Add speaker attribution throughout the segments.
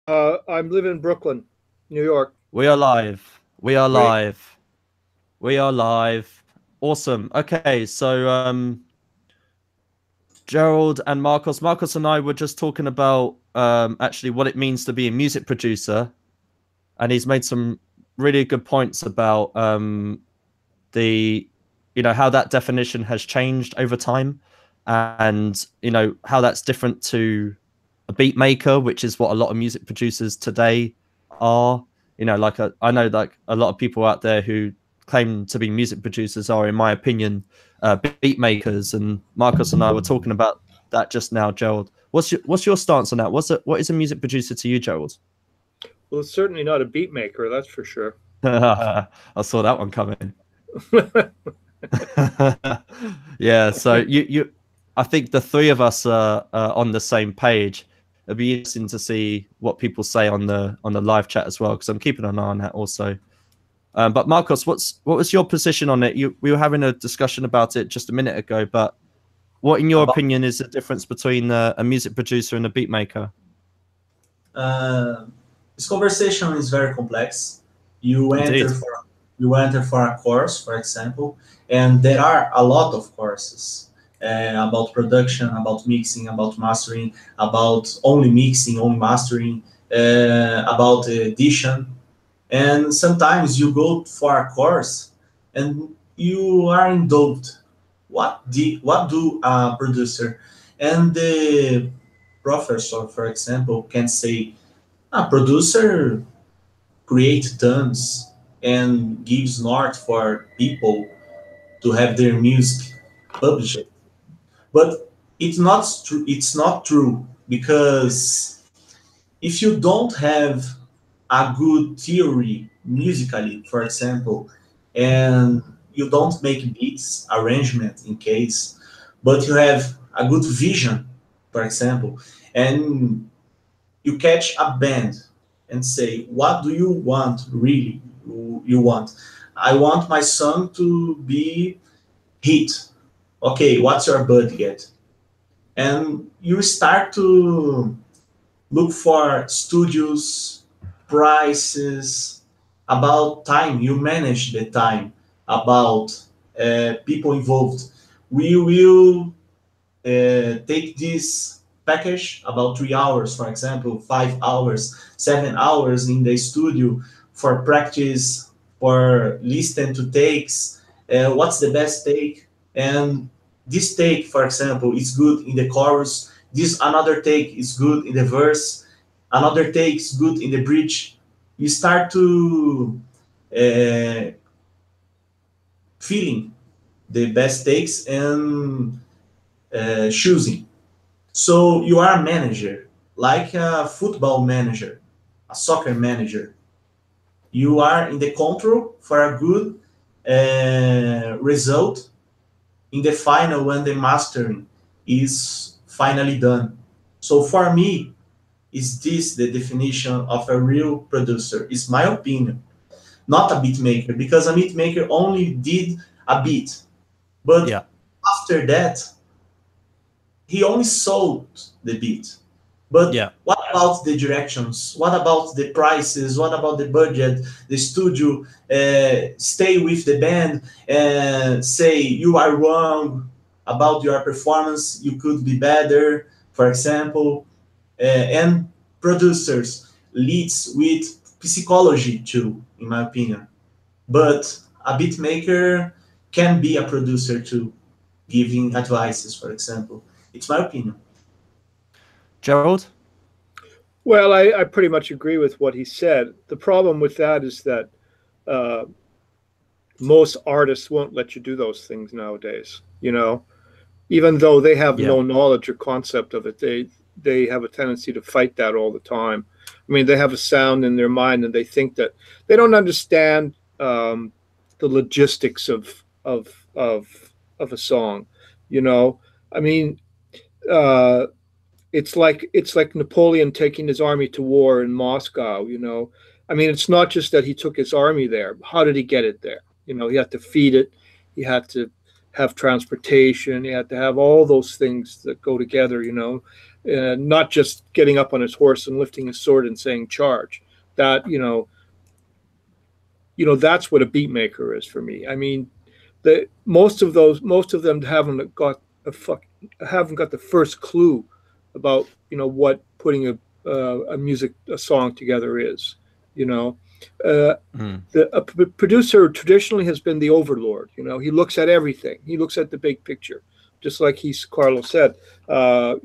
Speaker 1: I'm living in Brooklyn, New York.
Speaker 2: We are live. We are
Speaker 1: Great.
Speaker 2: live. We are live. Awesome. Okay, so Gerald and Marcos and I were just talking about actually what it means to be a music producer, and he's made some really good points about the how that definition has changed over time, and how that's different to a beat maker, which is what a lot of music producers today are. I know like a lot of people out there who claim to be music producers are, in my opinion, beat makers. And Marcos and I were talking about that just now. Gerald, what's your stance on that? What is a music producer to you, Gerald?
Speaker 1: Well, it's certainly not a beat maker, that's for sure.
Speaker 2: I saw that one coming. Yeah, so I think the three of us are on the same page. It'll be interesting to see what people say on the live chat as well, because I'm keeping an eye on that also. But Marcos, what was your position on it? We were having a discussion about it just a minute ago, but what, in your
Speaker 3: About
Speaker 2: opinion, is the difference between a music producer and a beat maker?
Speaker 3: uh, this conversation is very complex. You enter
Speaker 2: Indeed.
Speaker 3: for you enter for a course, for example, and there are a lot of courses about production, about mixing, about mastering, about only mixing, only mastering, about edition. And sometimes you go for a course and you are in doubt. What do a producer and the professor, for example, can say a producer creates tons and gives north for people to have their music published. But it's not true because if you don't have a good theory musically, for example, and you don't make beats arrangement in case, but you have a good vision, for example, and you catch a band and say, what do you want really? You want? I want my song to be hit. Okay, what's your budget? And you start to look for studios, prices, about time. You manage the time, about people involved. We will take this package about 3 hours, for example, 5 hours, 7 hours in the studio for practice, for listen to takes, what's the best take, and this take, for example, is good in the chorus. This another take is good in the verse. Another take is good in the bridge. You start to uh, feeling the best takes and choosing. So you are a manager, like a football manager, a soccer manager. You are in the control for a good result in the final when the mastering is finally done. So for me, is this the definition of a real producer? Is my opinion, not a beat maker, because a beat maker only did a beat, but
Speaker 2: Yeah,
Speaker 3: after that he only sold the beat. But
Speaker 2: yeah,
Speaker 3: what about the directions? What about the prices? What about the budget? The studio stay with the band and say you are wrong about your performance. You could be better, for example. And producers leads with psychology too, in my opinion. But a beat maker can be a producer too, giving advices, for example. It's my opinion.
Speaker 2: Gerald.
Speaker 1: Well, I pretty much agree with what he said. The problem with that is that uh, most artists won't let you do those things nowadays. Even though they have
Speaker 2: Yeah,
Speaker 1: no knowledge or concept of it, they have a tendency to fight that all the time. I mean, they have a sound in their mind, and they think that they don't understand the logistics of of a song. You know, I mean, uh, it's like Napoleon taking his army to war in Moscow. I mean, it's not just that he took his army there. How did he get it there? He had to feed it. He had to have transportation. He had to have all those things that go together. not just getting up on his horse and lifting his sword and saying charge. That that's what a beat maker is for me. I mean, most of them haven't got the first clue about what putting a song together is. A producer traditionally has been the overlord. He looks at everything. He looks at the big picture, just like Carlos said. The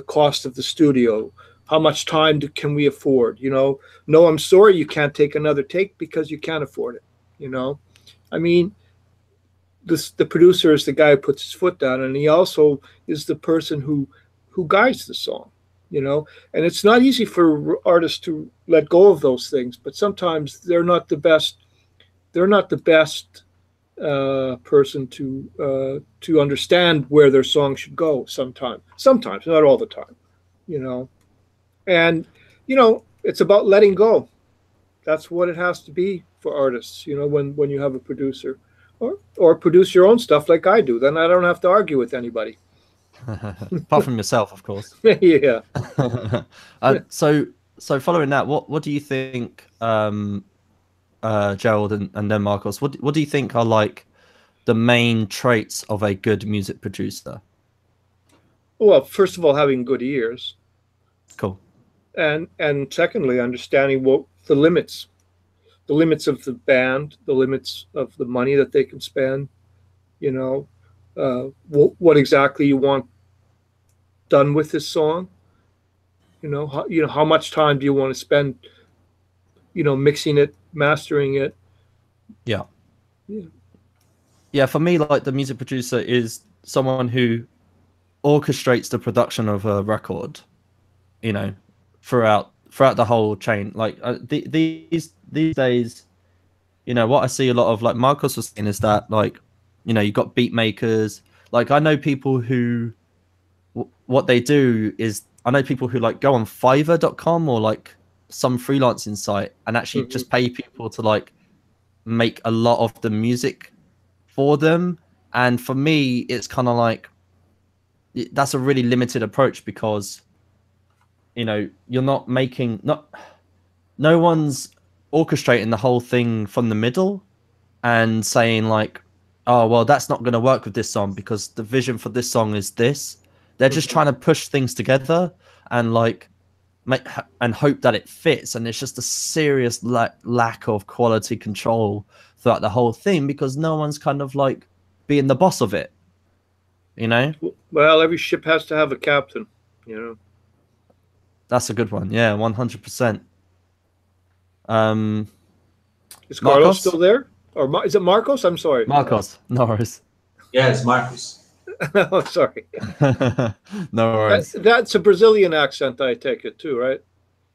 Speaker 1: cost of the studio. How much time can we afford? No, I'm sorry, you can't take another take because you can't afford it. I mean, the producer is the guy who puts his foot down, and he also is the person who guides the song. And it's not easy for artists to let go of those things, but sometimes they're not the best person to understand where their song should go. Sometimes, not all the time. And it's about letting go. That's what it has to be for artists. When you have a producer, or produce your own stuff like I do, then I don't have to argue with anybody.
Speaker 2: Apart from yourself, of course.
Speaker 1: Yeah.
Speaker 2: So following that, what do you think, Gerald and then Marcos? What do you think are like the main traits of a good music producer?
Speaker 1: Well, first of all, having good ears.
Speaker 2: Cool.
Speaker 1: And secondly, understanding the limits of the band, the limits of the money that they can spend. What exactly you want done with this song. How much time do you want to spend, mixing it, mastering it?
Speaker 2: Yeah. For me, like, the music producer is someone who orchestrates the production of a record, throughout the whole chain. Like, these days, what I see a lot of, like Marcos was saying, is that, like, you've got beat makers. Like, I know people who, what they do is, I know people who like go on Fiverr.com or like some freelancing site and actually just pay people to like make a lot of the music for them. And for me, it's kind of like, that's a really limited approach, because you're not making, no one's orchestrating the whole thing from the middle and saying like, oh, well, that's not going to work with this song because the vision for this song is this. They're just trying to push things together and like and hope that it fits. And it's just a serious lack of quality control throughout the whole thing, because no one's kind of like being the boss of it.
Speaker 1: Well, every ship has to have a captain.
Speaker 2: That's a good one. Yeah, 100%.
Speaker 1: Is Carlos still there? Or is it Marcos? I'm sorry.
Speaker 2: Marcos. No worries.
Speaker 3: Yes, Marcos.
Speaker 1: Oh, sorry.
Speaker 2: No worries.
Speaker 1: That's a Brazilian accent, I take it too, right?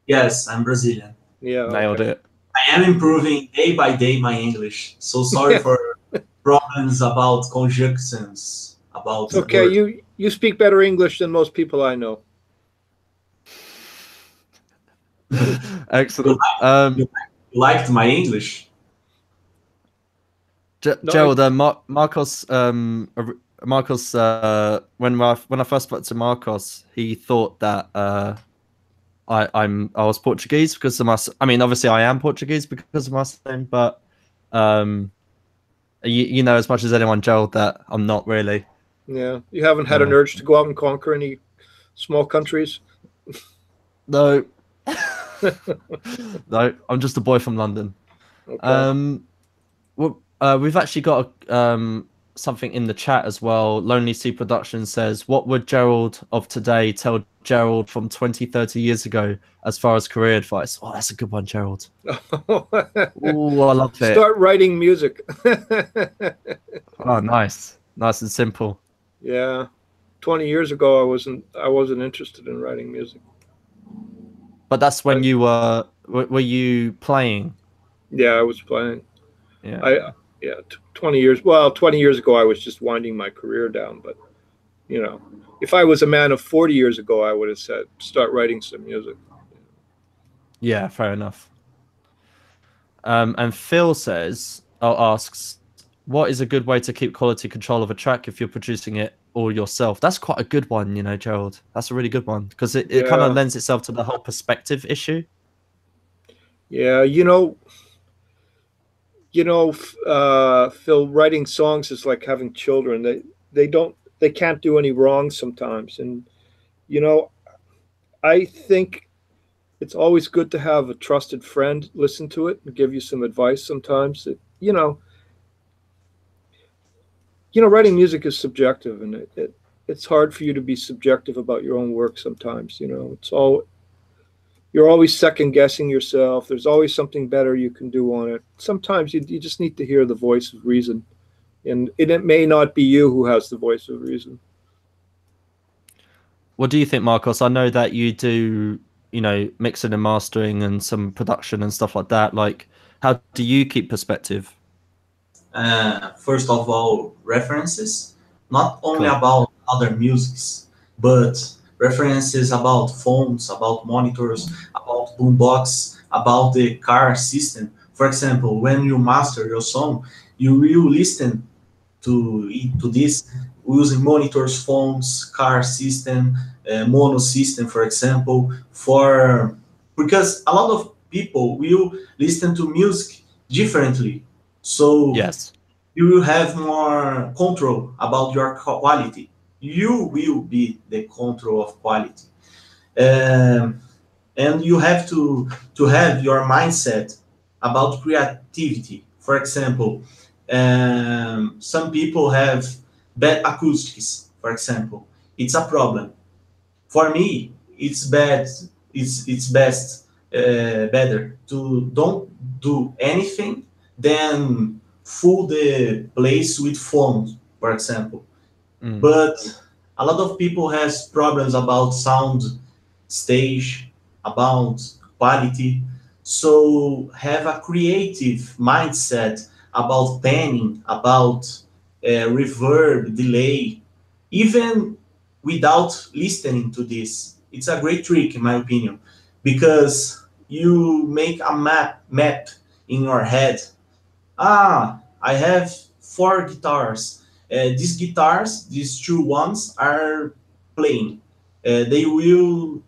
Speaker 3: Yes, I'm Brazilian.
Speaker 1: Yeah.
Speaker 2: Nailed it.
Speaker 3: I am improving day by day my English. So sorry for problems about conjunctions. About
Speaker 1: okay,
Speaker 3: words.
Speaker 1: you speak better English than most people I know.
Speaker 2: Excellent.
Speaker 3: You liked my English?
Speaker 2: Gerald, Marcos, when I first spoke to Marcos, he thought that I was Portuguese because of my. I mean, obviously, I am Portuguese because of my name, but you know as much as anyone, Gerald, that I'm not really.
Speaker 1: Yeah, you haven't had an urge to go out and conquer any small countries?
Speaker 2: No. No, I'm just a boy from London. Okay. We've actually got something in the chat as well. Lonely Sea Productions says, what would Gerald of today tell Gerald from 20, 30 years ago as far as career advice? Oh, that's a good one, Gerald. Oh, I love it.
Speaker 1: Start writing music.
Speaker 2: Oh, nice. Nice and simple.
Speaker 1: Yeah. 20 years ago, I wasn't interested in writing music.
Speaker 2: But that's when you were you playing?
Speaker 1: Yeah, I was playing.
Speaker 2: Yeah.
Speaker 1: 20 years. Well, 20 years ago, I was just winding my career down. But, if I was a man of 40 years ago, I would have said, start writing some music.
Speaker 2: Yeah, fair enough. And Phil asks, what is a good way to keep quality control of a track if you're producing it all yourself. That's quite a good one, you know, Gerald. That's a really good one because it kind of
Speaker 1: Yeah,
Speaker 2: lends itself to the whole perspective issue.
Speaker 1: yeah. Phil, writing songs is like having children. They can't do any wrong sometimes, and you know, I think it's always good to have a trusted friend listen to it and give you some advice sometimes. Writing music is subjective, and it's hard for you to be subjective about your own work sometimes. You're always second guessing yourself. There's always something better you can do on it. Sometimes you just need to hear the voice of reason, and it may not be you who has the voice of reason.
Speaker 2: What do you think, Marcos? I know that you do, you know, mixing and mastering and some production and stuff like that. Like, how do you keep perspective?
Speaker 3: First of all, references, not only
Speaker 2: Cool.
Speaker 3: about other musics, but references about phones, about monitors, about boombox, about the car system. For example, when you master your song, you will listen to this using monitors, phones, car system, mono system, for example, for because a lot of people will listen to music differently. So
Speaker 2: Yes.
Speaker 3: you will have more control about your quality. You will be the control of quality. Um, and you have to have your mindset about creativity. For example, some people have bad acoustics. For example, it's a problem. For me, it's bad. It's best better to don't do anything than fill the place with phones, for example.
Speaker 2: Mm.
Speaker 3: But a lot of people has problems about sound stage, about quality. So have a creative mindset about panning, about reverb, delay, even without listening to this. It's a great trick, in my opinion, because you make a map in your head. I have four guitars. These guitars, these two ones, are playing. They will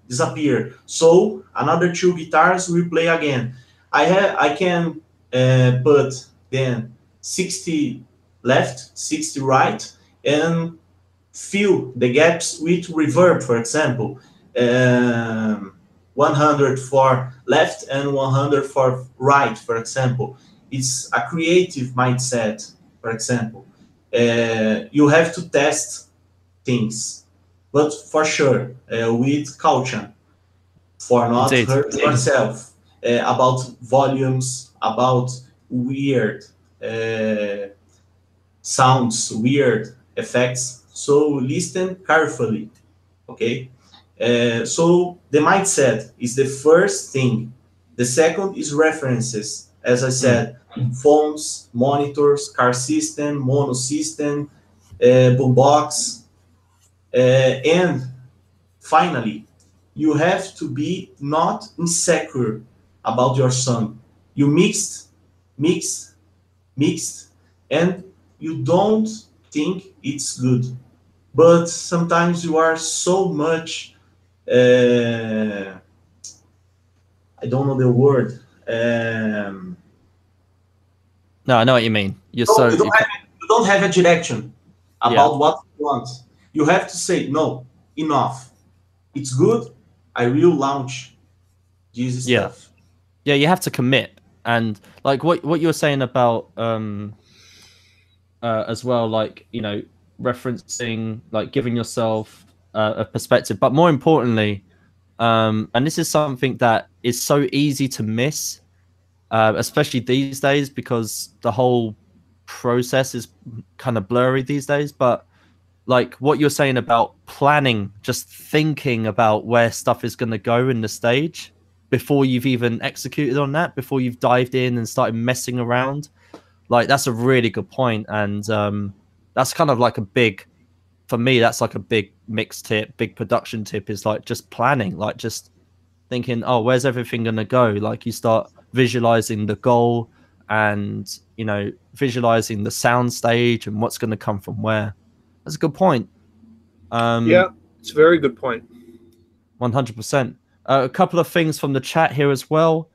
Speaker 3: disappear. So another two guitars will play again. I can put then 60 left, 60 right, and fill the gaps with reverb, for example. 100 for left and 100 for right, for example. It's a creative mindset, for example. You have to test things, but for sure, with caution, for not
Speaker 2: Indeed.
Speaker 3: hurt yourself, about volumes, about weird uh, sounds, weird effects. So listen carefully, okay? So the mindset is the first thing. The second is references. As I said, phones, monitors, car system, mono system, boombox, and finally, you have to be not insecure about your song. You mixed, mixed, and you don't think it's good. But sometimes you are so much, I don't know the word.
Speaker 2: No, I know what you mean. You're
Speaker 3: No,
Speaker 2: so you
Speaker 3: you don't have a direction
Speaker 2: yeah.
Speaker 3: about what you want. You have to say, no, enough. It's good. I will launch this
Speaker 2: Yeah.
Speaker 3: stuff.
Speaker 2: Yeah, you have to commit. And like what you were saying about as well, like, you know, referencing, like giving yourself a perspective, but more importantly, and this is something that is so easy to miss, especially these days because the whole process is kind of blurry these days. But like what you're saying about planning, just thinking about where stuff is going to go in the stage before you've even executed on that, before you've dived in and started messing around, like that's a really good point. And that's kind of like a big, for me, that's like a big mix tip, big production tip, is like just planning, like just thinking, oh, where's everything going to go? Like you start visualizing the goal and, you know, visualizing the sound stage and what's going to come from where. That's a good point.
Speaker 1: Yeah, it's a very good point.
Speaker 2: 100%. A couple of things from the chat here as well.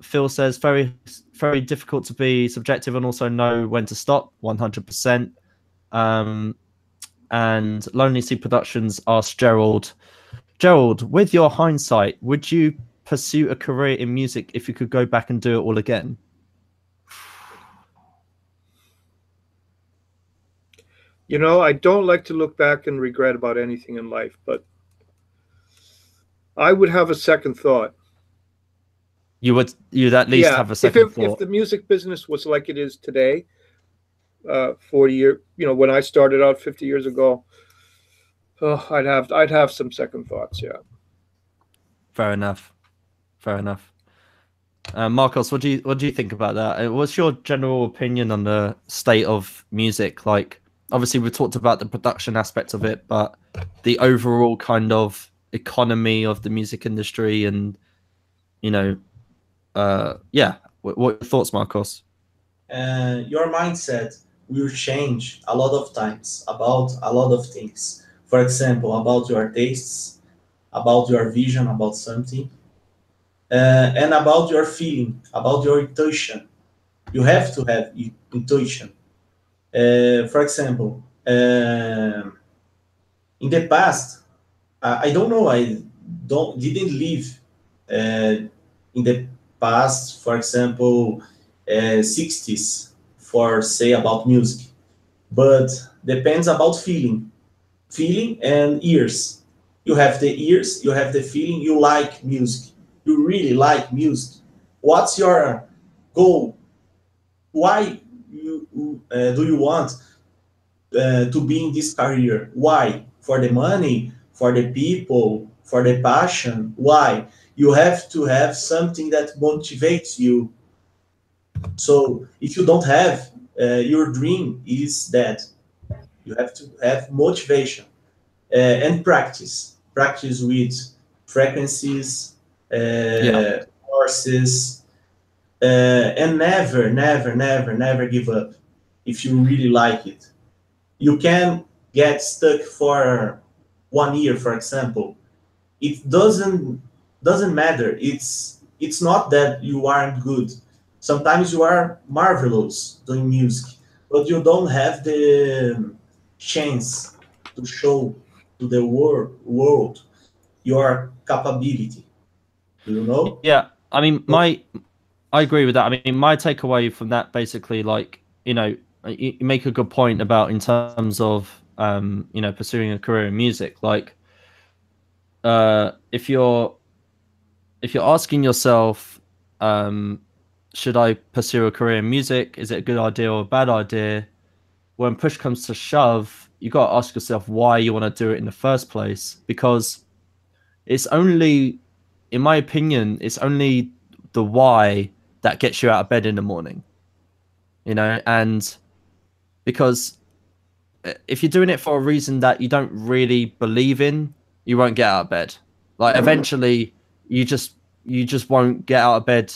Speaker 2: Phil says very, very difficult to be subjective and also know when to stop. 100%. And Lonely Sea Productions asked Gerald, with your hindsight, would you pursue a career in music if you could go back and do it all again?
Speaker 1: You know, I don't like to look back and regret about anything in life, but I would have a second thought.
Speaker 2: You'd at least have a second thought.
Speaker 1: If the music business was like it is today, 40 years, you know, when I started out 50 years ago, I'd have some second thoughts. Yeah.
Speaker 2: Fair enough. Marcos, what do you think about that? What's your general opinion on the state of music? Like, obviously, we talked about the production aspect of it, but the overall kind of economy of the music industry, and, you know, yeah. What are your thoughts, Marcos?
Speaker 3: Your mindset will change a lot of times about a lot of things. For example, about your tastes, about your vision about something, and about your feeling, about your intuition. You have to have intuition. For example, in the past, I don't know. I didn't live in the past. For example, 60s for say about music, but depends about feeling and ears. You have the ears, you have the feeling. You like music. You really like music. What's your goal? Why do you want to be in this career? Why? For the money, for the people, for the passion? Why? You have to have something that motivates you. So if you don't have, your dream is dead. You have to have motivation and practice. Practice with frequencies, courses, and never give up if you really like it. You can get stuck for 1 year, for example. It doesn't matter. It's not that you aren't good. Sometimes you are marvelous doing music, but you don't have the chance to show to the world your capability. Do you know?
Speaker 2: Yeah, I mean, I agree with that. I mean, my takeaway from that, basically, like, you know, you make a good point about, in terms of, you know, pursuing a career in music. Like, if you're asking yourself, should I pursue a career in music? Is it a good idea or a bad idea? When push comes to shove, you got to ask yourself why you want to do it in the first place. Because it's only, in my opinion, it's only the why that gets you out of bed in the morning. You know, and because if you're doing it for a reason that you don't really believe in, you won't get out of bed. Like, eventually, you just won't get out of bed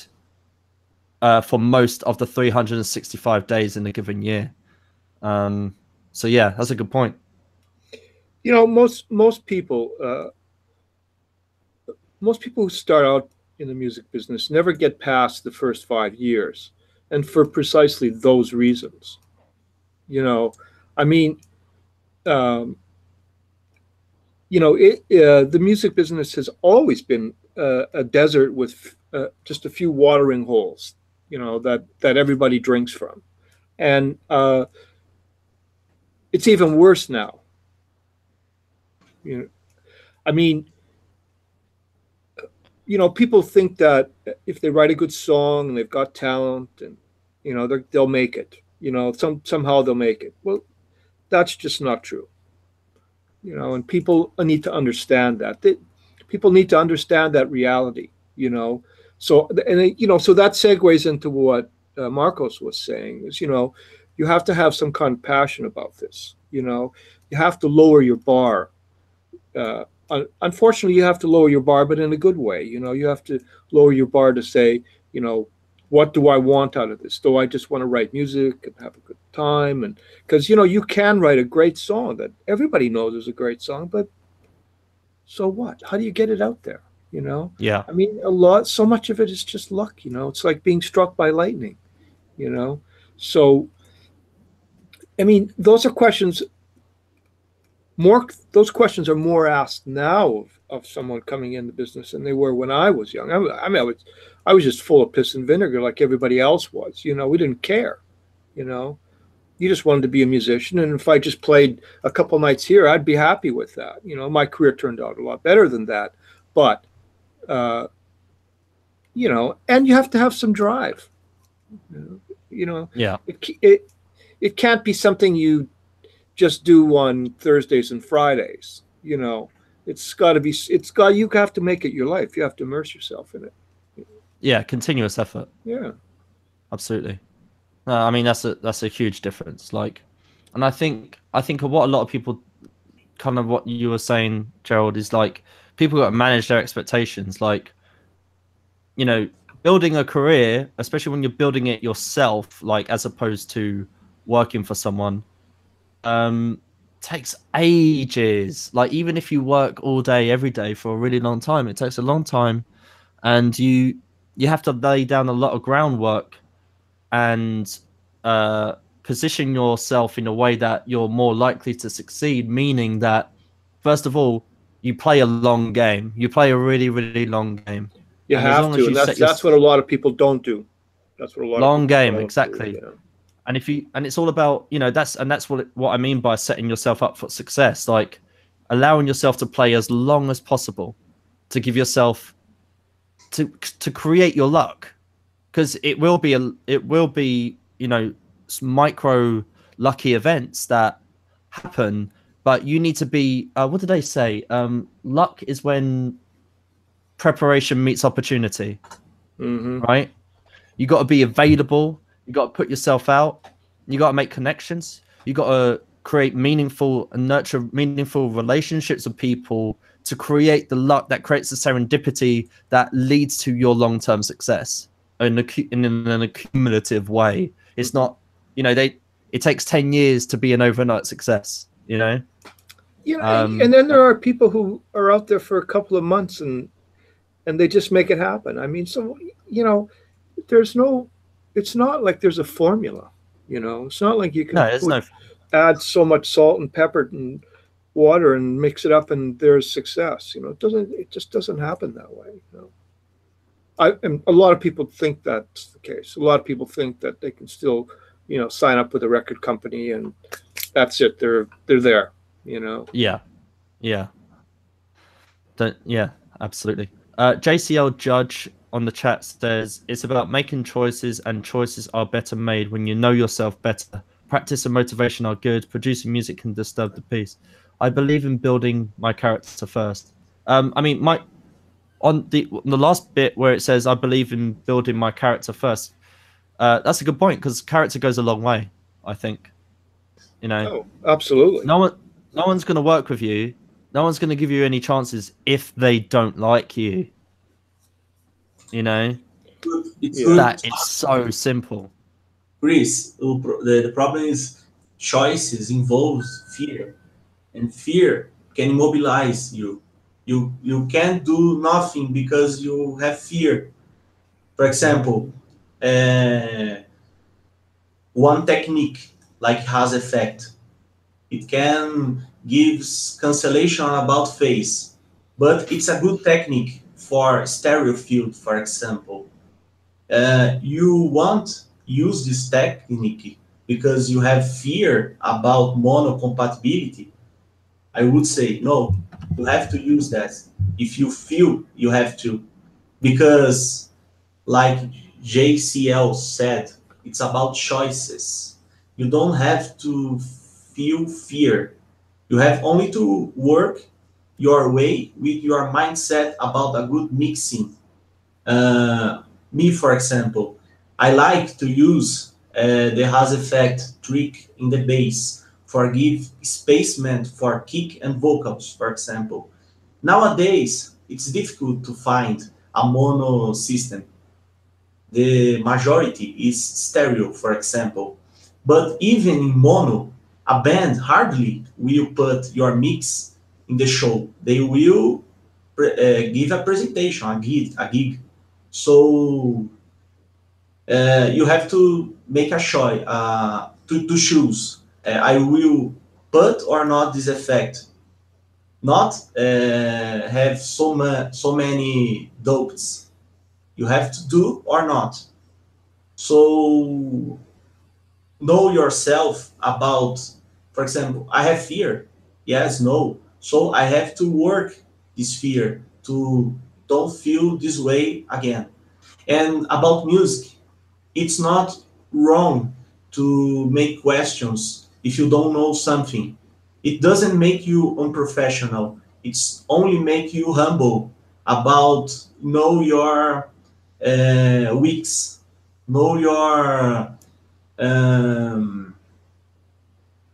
Speaker 2: for most of the 365 days in a given year. So yeah, that's a good point.
Speaker 1: You know, most people who start out in the music business never get past the first 5 years, and for precisely those reasons. You know, I mean, um, you know, the music business has always been a desert with just a few watering holes, you know, that everybody drinks from, and it's even worse now. You know, I mean, you know, people think that if they write a good song and they've got talent, and, you know, they'll make it. You know, somehow they'll make it. Well, that's just not true. You know, and people need to understand that. People need to understand that reality. You know, so, and you know, so that segues into what Marcos was saying. Is, you know, you have to have some kind of passion about this. You know, you have to lower your bar. Unfortunately, you have to lower your bar, but in a good way. You know, you have to lower your bar to say, you know, what do I want out of this? Do I just want to write music and have a good time? And because you can write a great song that everybody knows is a great song, but so what? How do you get it out there?
Speaker 2: Yeah.
Speaker 1: I mean, so much of it is just luck. It's like being struck by lightning. So I mean, those questions are more asked now of someone coming in the business than they were when I was young. I mean, I was just full of piss and vinegar like everybody else was. We didn't care. You just wanted to be a musician, and if I just played a couple nights here, I'd be happy with that. My career turned out a lot better than that, but and you have to have some drive.
Speaker 2: Yeah.
Speaker 1: It can't be something you just do on Thursdays and Fridays. It's got to be. You have to make it your life. You have to immerse yourself in it.
Speaker 2: Yeah, continuous effort.
Speaker 1: Yeah,
Speaker 2: absolutely. I mean, that's a huge difference. Like, and I think what a lot of people, kind of what you were saying, Gerald, is like people got to manage their expectations. Like, building a career, especially when you're building it yourself, like as opposed to working for someone, takes ages. Like, even if you work all day every day for a really long time, it takes a long time, and you have to lay down a lot of groundwork and position yourself in a way that you're more likely to succeed, meaning that first of all, you play a long game. You play a really, really long game.
Speaker 1: You have to, and that's what a lot of people don't do. That's what a lot
Speaker 2: long
Speaker 1: of people
Speaker 2: game,
Speaker 1: don't
Speaker 2: exactly.
Speaker 1: Do,
Speaker 2: And it's all about, that's what I mean by setting yourself up for success, like allowing yourself to play as long as possible, to give yourself to create your luck, because it will be micro lucky events that happen, but you need to be what did they say? Luck is when preparation meets opportunity. Right? You got to be available. You got to put yourself out. You got to make connections. You got to create meaningful and nurture meaningful relationships with people to create the luck that creates the serendipity that leads to your long-term success in an accumulative way. It's not, it takes 10 years to be an overnight success, and
Speaker 1: then there are people who are out there for a couple of months and they just make it happen. I mean, so, it's not like there's a formula, it's not like you can add so much salt and pepper and water and mix it up and there's success. It just doesn't happen that way. And a lot of people think that's the case. A lot of people think that they can still, sign up with a record company and that's it. They're there,
Speaker 2: Yeah. Yeah, absolutely. JCL Judge on the chat says, it's about making choices, and choices are better made when you know yourself better. Practice and motivation are good. Producing music can disturb the peace. I believe in building my character first. I mean, on the last bit where it says, I believe in building my character first, that's a good point, because character goes a long way, I think.
Speaker 1: Oh, absolutely.
Speaker 2: No one's going to work with you. No one's going to give you any chances if they don't like you. That is so simple.
Speaker 3: Chris, the problem is choices involves fear, and fear can immobilize you. You can't do nothing because you have fear. For example, one technique like has effect. It can gives cancellation about phase, but it's a good technique for stereo field, for example. You won't use this technique because you have fear about mono compatibility. I would say no, you have to use that if you feel you have to, because like JCL said, it's about choices. You don't have to feel fear. You have only to work your way with your mindset about a good mixing. Me, for example, I like to use the has effect trick in the bass for give spacement for kick and vocals, for example. Nowadays, it's difficult to find a mono system. the majority is stereo, for example. But even in mono, a band hardly will put your mix in the show. They will give a presentation, a gig. So you have to make a choice to choose. I will put or not this effect, not have so many dopes. You have to do or not. So know yourself about, for example, I have fear. Yes, no. So I have to work this fear to don't feel this way again. And about music, it's not wrong to make questions if you don't know something. It doesn't make you unprofessional. It's only make you humble about know your weeks, know your um,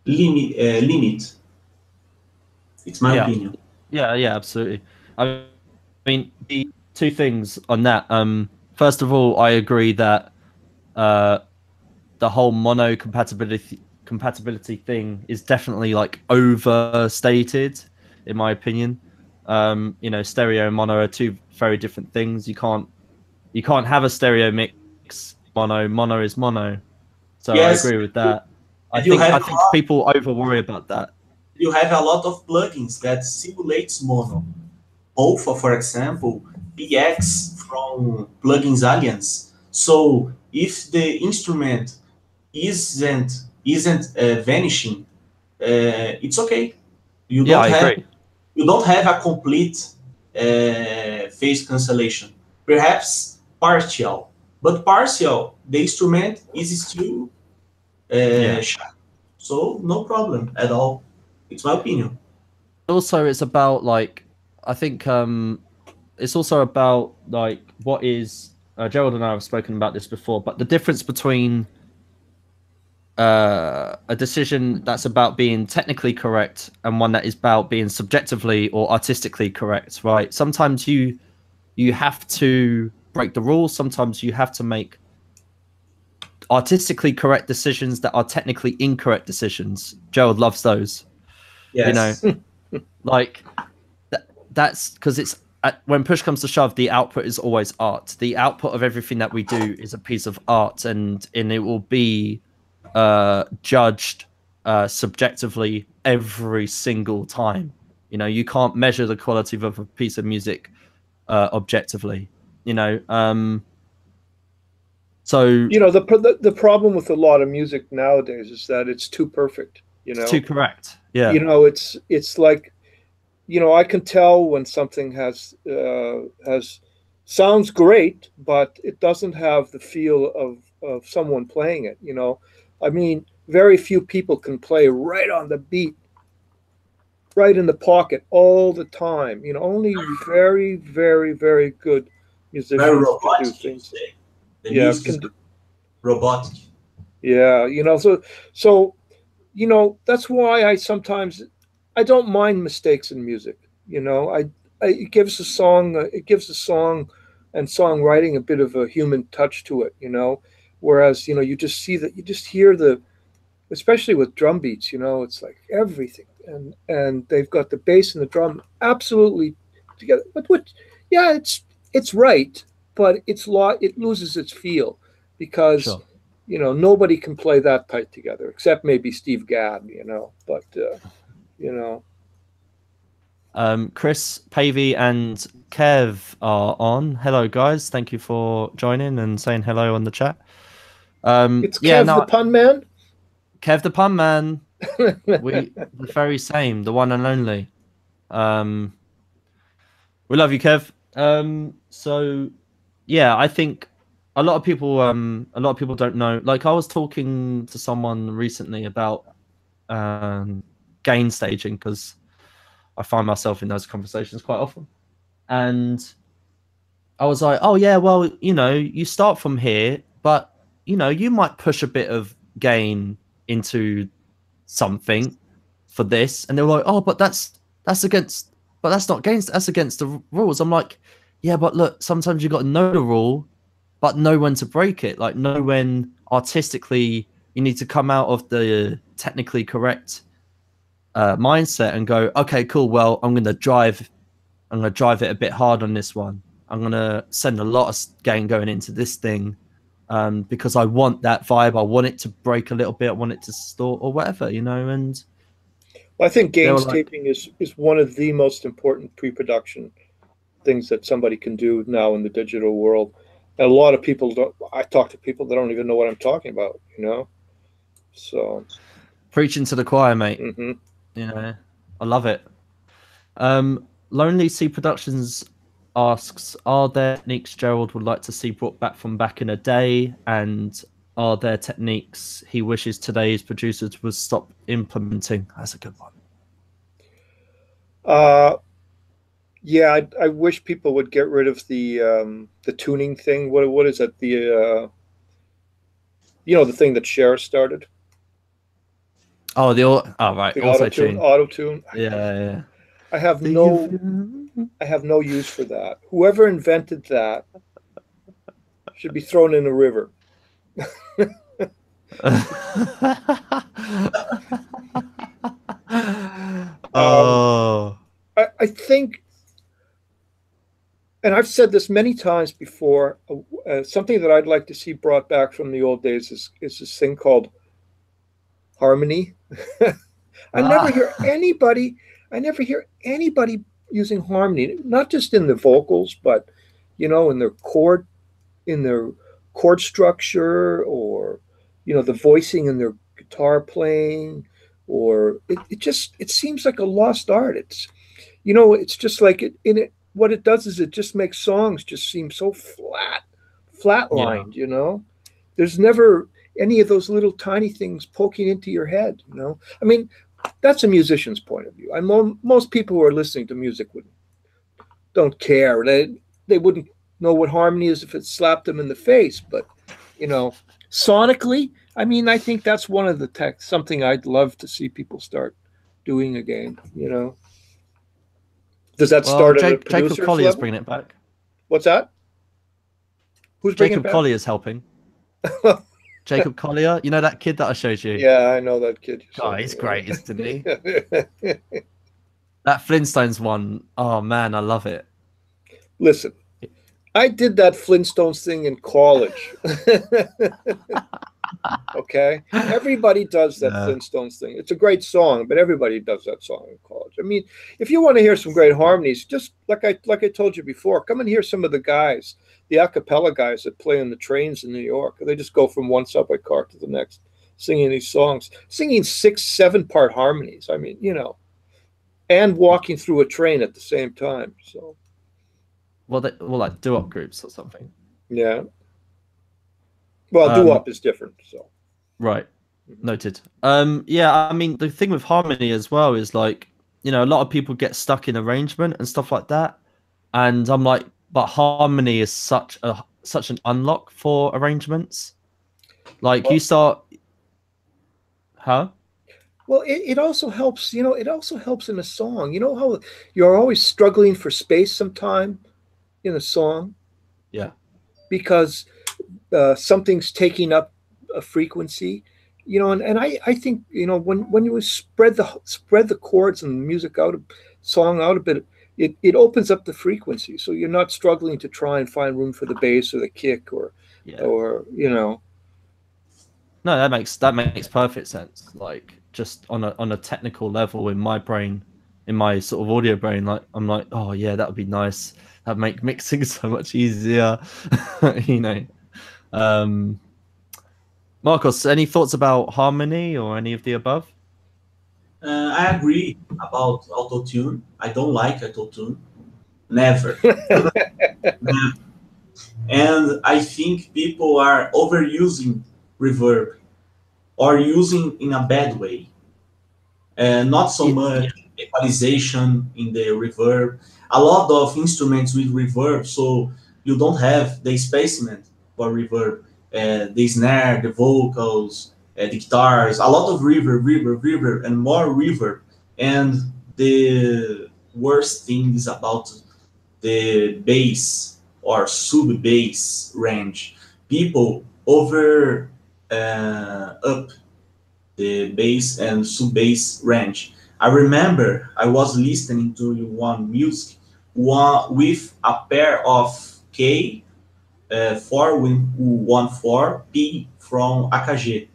Speaker 3: limit. It's my
Speaker 2: Yeah.
Speaker 3: opinion.
Speaker 2: Yeah, absolutely. I mean, the two things on that. First of all, I agree that the whole mono compatibility thing is definitely like overstated, in my opinion. You know, stereo and mono are two very different things. You can't have a stereo mix mono. Mono is mono. So I
Speaker 3: Yes,
Speaker 2: agree with that.
Speaker 3: and you have
Speaker 2: I think people over worry about that.
Speaker 3: you have a lot of plugins that simulates mono. Alpha, for example, PX from Plugins Alliance. So if the instrument isn't vanishing, it's okay. You
Speaker 2: Yeah,
Speaker 3: don't
Speaker 2: I
Speaker 3: have
Speaker 2: agree.
Speaker 3: you don't have a complete phase cancellation. Perhaps partial, but partial the instrument is still
Speaker 2: Yeah.
Speaker 3: sharp. So no problem at all. It's my opinion.
Speaker 2: Also, it's about like I think it's also about like what is Gerald and I have spoken about this before, but the difference between a decision that's about being technically correct and one that is about being subjectively or artistically correct, right? Sometimes you have to break the rules. Sometimes you have to make artistically correct decisions that are technically incorrect decisions. Gerald loves those. You know,
Speaker 3: Yes,
Speaker 2: like that's because it's when push comes to shove, the output is always art. The output of everything that we do is a piece of art, and it will be judged subjectively every single time. You know, you can't measure the quality of a piece of music objectively. You know, so
Speaker 1: You know, the problem with a lot of music nowadays is that it's too perfect. You
Speaker 2: it's too
Speaker 1: know,
Speaker 2: correct. Yeah,
Speaker 1: you know, it's like, you know, I can tell when something has sounds great, but it doesn't have the feel of someone playing it. You know, I mean, very few people can play right on the beat, right in the pocket all the time. You know, only very, very, very good
Speaker 3: very
Speaker 1: musicians can do
Speaker 3: robotic, you
Speaker 1: things.
Speaker 3: say. The
Speaker 1: Yeah,
Speaker 3: music is
Speaker 1: can do,
Speaker 3: robotic.
Speaker 1: yeah. You know, so you know that's why I don't mind mistakes in music. You know, it gives a song and songwriting a bit of a human touch to it. You know, whereas you know you just hear the, especially with drum beats. You know, it's like everything, and they've got the bass and the drum absolutely together. But what, yeah, it's right, but it loses its feel because
Speaker 2: sure.
Speaker 1: you know nobody can play that tight together except maybe Steve Gadd. You know, but you know.
Speaker 2: Chris, Pavey, and Kev are on. Hello, guys. Thank you for joining and saying hello on the chat.
Speaker 1: It's
Speaker 2: Yeah,
Speaker 1: Kev the
Speaker 2: no,
Speaker 1: Pun Man.
Speaker 2: Kev the Pun Man. We the very same, the one and only. Um, we love you, Kev. So yeah, I think a lot of people don't know. Like I was talking to someone recently about gain staging because I find myself in those conversations quite often, and I was like, oh yeah, well, you know, you start from here, but you know, you might push a bit of gain into something for this, and they were like, oh, but that's against, but that's not against, that's against the rules. I'm like, yeah, but look, sometimes you got to know the rule, but know when to break it. Like know when artistically you need to come out of the technically correct mindset and go, okay, cool. Well, I'm gonna drive it a bit hard on this one. I'm gonna send a lot of gain going into this thing, because I want that vibe. I want it to break a little bit. I want it to store or whatever, you know. And
Speaker 1: Well, I think
Speaker 2: they were like,
Speaker 1: gainscaping is one of the most important pre-production things that somebody can do now in the digital world. And a lot of people don't. I talk to people that don't even know what I'm talking about, you know. So
Speaker 2: preaching to the choir, mate.
Speaker 1: hmm
Speaker 2: You know, I love it. Lonely Sea Productions asks, are there techniques Gerald would like to see brought back from back in a day, and are there techniques he wishes today's producers would stop implementing? That's a good one.
Speaker 1: Yeah, I wish people would get rid of the tuning thing. What is it? The the thing that Cher started.
Speaker 2: Oh, right,
Speaker 1: The
Speaker 2: auto tune.
Speaker 1: Auto tune.
Speaker 2: Yeah.
Speaker 1: I have no use for that. Whoever invented that should be thrown in the river.
Speaker 2: Oh.
Speaker 1: I think, and I've said this many times before, something that I'd like to see brought back from the old days is this thing called harmony. I never hear anybody using harmony, not just in the vocals, but in their chord structure, or the voicing in their guitar playing, or it seems like a lost art. It's just like what it does is it just makes songs just seem so flatlined. There's never any of those little tiny things poking into your head. I mean, that's a musician's point of view. Most people who are listening to music don't care. They wouldn't know what harmony is if it slapped them in the face. But sonically, I mean, I think that's one of the something I'd love to see people start doing again. Does that start at a producer's
Speaker 2: Jacob Collier's
Speaker 1: level?
Speaker 2: bringing it back.
Speaker 1: What's that? Who's bringing it
Speaker 2: Jacob
Speaker 1: back?
Speaker 2: Collier's helping. Jacob Collier, you know that kid that I showed you?
Speaker 1: Yeah, I know that kid.
Speaker 2: Oh, he's great, isn't he? That Flintstones one, oh man, I love it.
Speaker 1: Listen, I did that Flintstones thing in college. Okay? Everybody does that Flintstones thing. It's a great song, but everybody does that song in college. I mean, if you want to hear some great harmonies, just like I told you before, come and hear some of the guys, the a cappella guys that play on the trains in New York. They just go from one subway car to the next, singing these songs, singing 6-7-part harmonies. I mean, and walking through a train at the same time. So,
Speaker 2: well, like doo-wop groups or something.
Speaker 1: Yeah. Well, doo-wop is different. So,
Speaker 2: right, noted. Yeah, I mean, the thing with harmony as well is like, a lot of people get stuck in arrangement and stuff like that, and I'm like, but harmony is such an unlock for arrangements. Like you start, huh?
Speaker 1: Well, it also helps, it also helps in a song. You know how you're always struggling for space sometime in a song?
Speaker 2: Yeah.
Speaker 1: Because something's taking up a frequency, and I think, when you spread the chords and the music song out a bit, it opens up the frequency. So you're not struggling to try and find room for the bass or the kick or. No,
Speaker 2: that makes perfect sense. Like just on a technical level in my brain, in my sort of audio brain, like I'm like, oh yeah, that would be nice. That'd make mixing so much easier. Marcos, any thoughts about harmony or any of the above?
Speaker 3: I agree about auto-tune. I don't like auto-tune. Never. Never. And I think people are overusing reverb or using in a bad way. Not so much equalization in the reverb. A lot of instruments with reverb, so you don't have the spacement for reverb. The snare, the vocals, the guitars, a lot of reverb, and more reverb. And the worst thing is about the bass or sub bass range. People over up the bass and sub bass range. I remember I was listening to one music with a pair of K 414 P from AKG.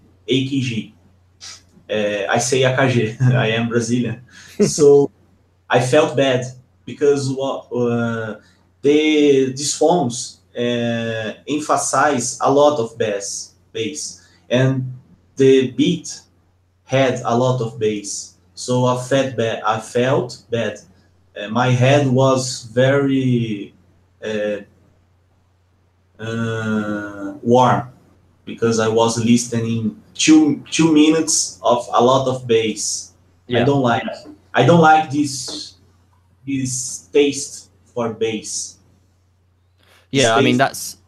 Speaker 3: I say AKG, I am Brazilian. So I felt bad because these phones emphasize a lot of bass, and the beat had a lot of bass. So I felt bad. My head was very warm because I was listening 2 minutes of a lot of bass.
Speaker 2: Yeah.
Speaker 3: I don't like this taste for bass.
Speaker 2: Yeah, I mean that's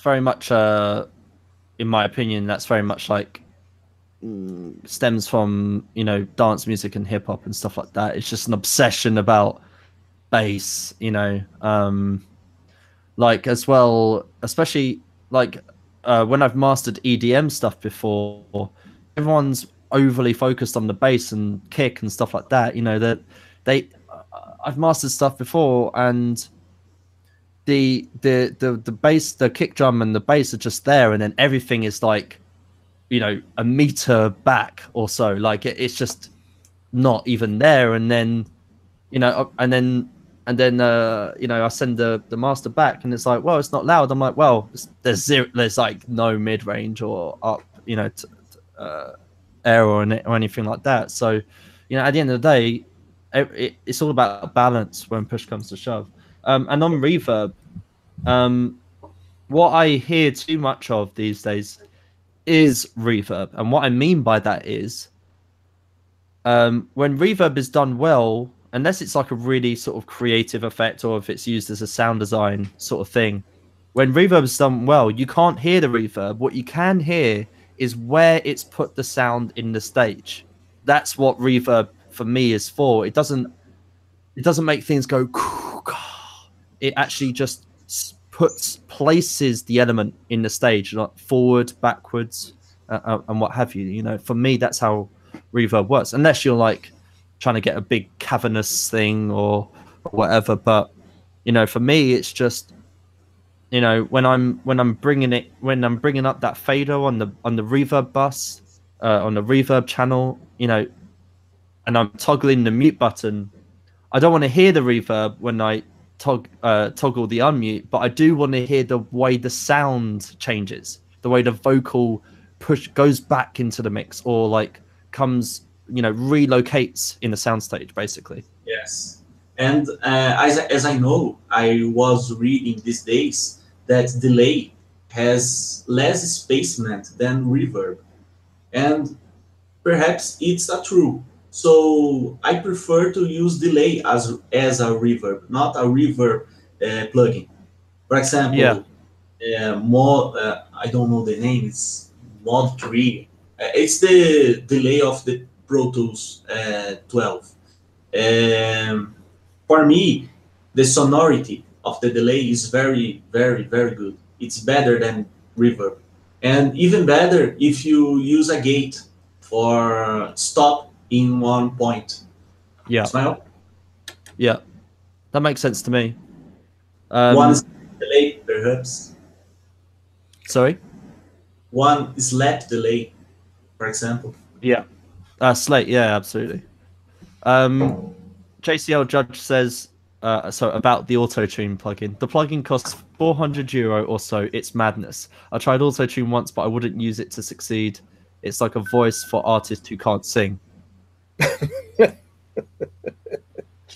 Speaker 2: very much in my opinion, that's very much like stems from, you know, dance music and hip hop and stuff like that. It's just an obsession about bass, you know. Like as well, especially like when I've mastered EDM stuff before, everyone's overly focused on the bass and kick and stuff like that. You know, that I've mastered stuff before, and the bass, the kick drum and the bass are just there, and then everything is like, you know, a meter back or so. Like it's just not even there, and then, you know, and then you know, I send the master back, and it's like, well, it's not loud. I'm like, well, there's like no mid range or up, you know, air or anything like that. So, you know, at the end of the day, it's all about balance when push comes to shove. And on reverb, what I hear too much of these days is reverb, and what I mean by that is, when reverb is done well, unless it's like a really sort of creative effect or if it's used as a sound design sort of thing, when reverb is done well, you can't hear the reverb. What you can hear is where it's put the sound in the stage. That's what reverb for me is for. It doesn't make things go. It actually just places the element in the stage, like forward, backwards, and what have you. You know, for me, that's how reverb works. Unless you're like trying to get a big cavernous thing or whatever. But you know, for me, it's just, you know, when I'm bringing up that fader on the reverb bus, on the reverb channel, you know, and I'm toggling the mute button, I don't want to hear the reverb when I toggle the unmute, but I do want to hear the way the sound changes, the way the vocal push goes back into the mix, or like comes, you know, relocates in the soundstage, basically.
Speaker 3: Yes, and as I know, I was reading these days that delay has less spacement than reverb, and perhaps it's a true. So I prefer to use delay as a reverb, not a reverb plugin. For example, I don't know the name. It's Mod 3. It's the delay of the Pro Tools 12. For me, the sonority of the delay is very, very, very good. It's better than reverb, and even better if you use a gate for stop in one point.
Speaker 2: Yeah.
Speaker 3: Smile?
Speaker 2: Yeah, that makes sense to me.
Speaker 3: One delay, perhaps.
Speaker 2: Sorry?
Speaker 3: One slap delay, for example.
Speaker 2: Yeah. Slate, yeah, absolutely. JCL Judge says, so about the auto-tune plugin. The plugin costs €400 or so. It's madness. I tried auto-tune once, but I wouldn't use it to succeed. It's like a voice for artists who can't sing. It's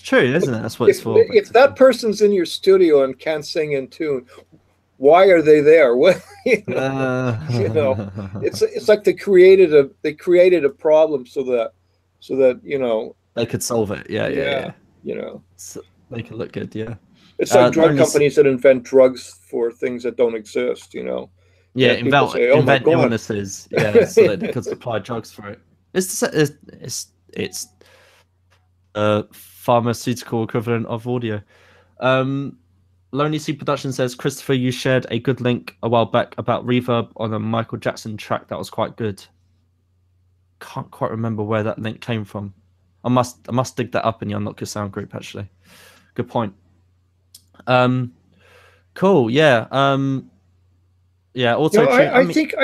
Speaker 2: true, isn't it? That's what it's for.
Speaker 1: If that person's in your studio and can't sing in tune, why are they there? Well, you know, it's like they created a problem so that you know,
Speaker 2: they could solve it. Yeah.
Speaker 1: You know,
Speaker 2: so they can look good. Yeah.
Speaker 1: It's like drug companies that invent drugs for things that don't exist. You know.
Speaker 2: Yeah, invent illnesses. Yeah, so that they could supply drugs for it. It's a pharmaceutical equivalent of audio. Lonely Sea Production says, Christopher, you shared a good link a while back about reverb on a Michael Jackson track that was quite good. Can't quite remember where that link came from. I must dig that up in the Unlock Your Sound group, actually. Good point. Cool, yeah. Auto tune.
Speaker 1: I think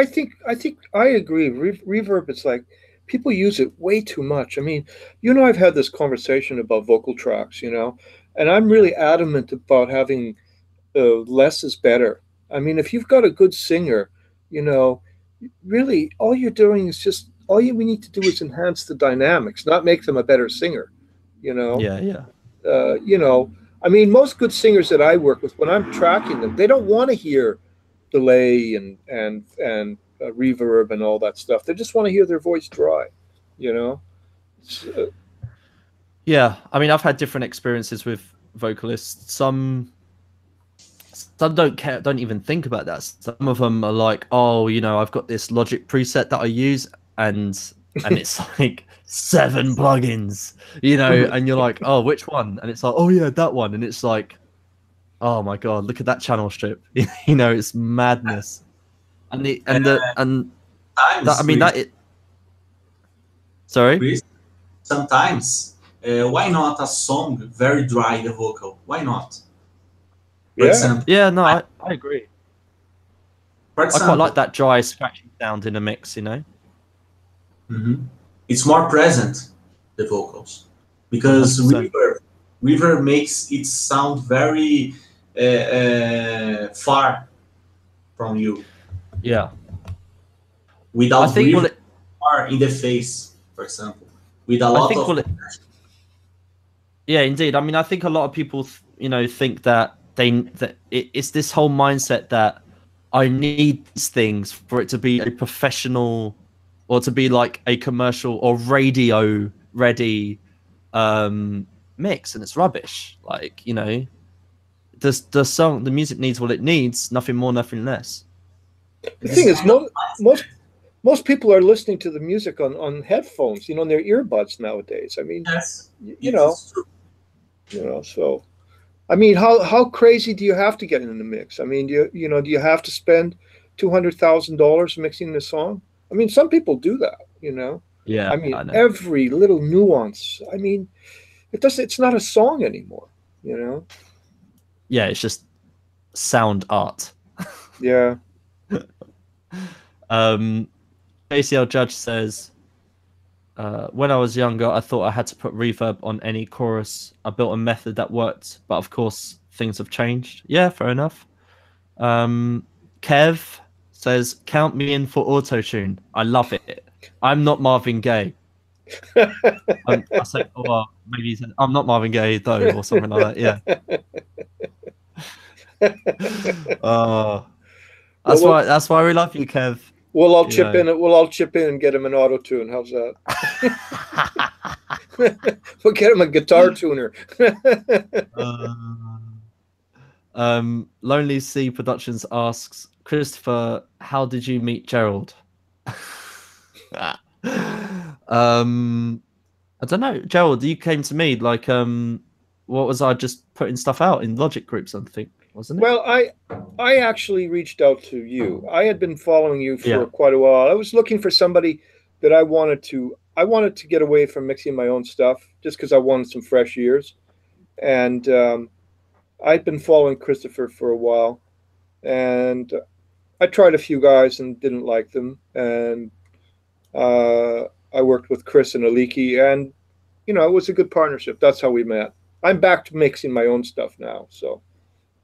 Speaker 1: I agree. Reverb is like people use it way too much. I mean, I've had this conversation about vocal tracks, and I'm really adamant about having less is better. I mean, if you've got a good singer, really all you're doing is just we need to do is enhance the dynamics, not make them a better singer.
Speaker 2: Yeah.
Speaker 1: I mean, most good singers that I work with, when I'm tracking them, they don't want to hear delay and reverb and all that stuff. They just want to hear their voice dry.
Speaker 2: Yeah, I mean, I've had different experiences with vocalists. Some don't care, don't even think about that. Some of them are like, oh, I've got this Logic preset that I use, and it's like 7 plugins, and you're like, oh, which one? And it's like, oh yeah, that one. And it's like, oh my god, look at that channel strip. It's madness. Sorry.
Speaker 3: Sometimes, why not a song very dry, the vocal? Why not?
Speaker 1: For example,
Speaker 2: no, I agree. For example, I quite like that dry, scratchy sound in a mix.
Speaker 3: It's more present, the vocals, because reverb makes it sound very far from you.
Speaker 2: Yeah.
Speaker 3: Without reverb far in the face, for example, with a lot of.
Speaker 2: Yeah, indeed. I mean, I think a lot of people, think that it's this whole mindset that I need these things for it to be a professional or to be like a commercial or radio ready mix, and it's rubbish. Like, the music needs what it needs, nothing more, nothing less.
Speaker 1: The thing is, most people are listening to the music on headphones, on their earbuds nowadays. I mean,
Speaker 3: yes,
Speaker 1: so I mean, how crazy do you have to get in the mix? I mean, do you have to spend $200,000 mixing the song? I mean, some people do that,
Speaker 2: Yeah.
Speaker 1: I mean, every little nuance. I mean, it's not a song anymore,
Speaker 2: Yeah, it's just sound art.
Speaker 1: Yeah.
Speaker 2: ACL Judge says, when I was younger, I thought I had to put reverb on any chorus. I built a method that worked, but of course, things have changed. Yeah, fair enough. Kev says, count me in for auto-tune. I love it. I'm not Marvin Gaye. I say, oh, well, maybe he said, I'm not Marvin Gaye, though, or something like that. Yeah. That's why we love you, Kev.
Speaker 1: We'll all chip in. We'll all chip in and get him an auto tune. How's that? We'll get him a guitar tuner.
Speaker 2: Lonely Sea Productions asks, Christopher, how did you meet Gerald? I don't know. Gerald, you came to me like, what was I just putting stuff out in Logic groups, I think, wasn't it?
Speaker 1: Well, I actually reached out to you. I had been following you for quite a while. I was looking for somebody that I wanted to get away from mixing my own stuff, just because I wanted some fresh ears. And I'd been following Christopher for a while, and I tried a few guys and didn't like them. And I worked with Chris and Aliki, and it was a good partnership. That's how we met. I'm back to mixing my own stuff now, so.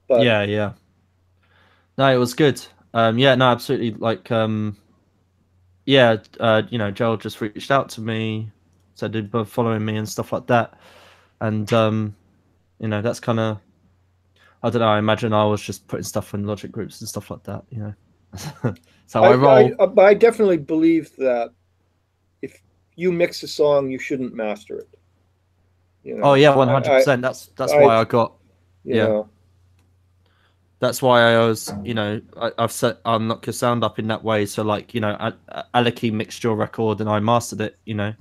Speaker 1: But
Speaker 2: yeah. No, it was good. No, absolutely. Like, Gerald just reached out to me, said they'd both following me and stuff like that. And that's kind of, I don't know. I imagine I was just putting stuff in Logic groups and stuff like that. That's how I roll.
Speaker 1: I definitely believe that if you mix a song, you shouldn't master it.
Speaker 2: Oh yeah, 100%. That's why I got. That's why I was, I've set Unlock Your Sound up in that way. So like, Aliki mixed your record and I mastered it. It's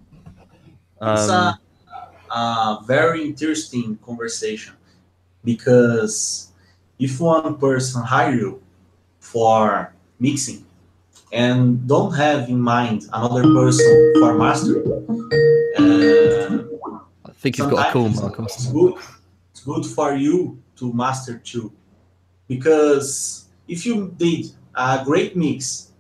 Speaker 3: a very interesting conversation, because If one person hire you for mixing and don't have in mind another person for mastering,
Speaker 2: I think you've got a call,
Speaker 3: sometimes
Speaker 2: Marcos.
Speaker 3: it's good for you to master too. Because if you did a great mix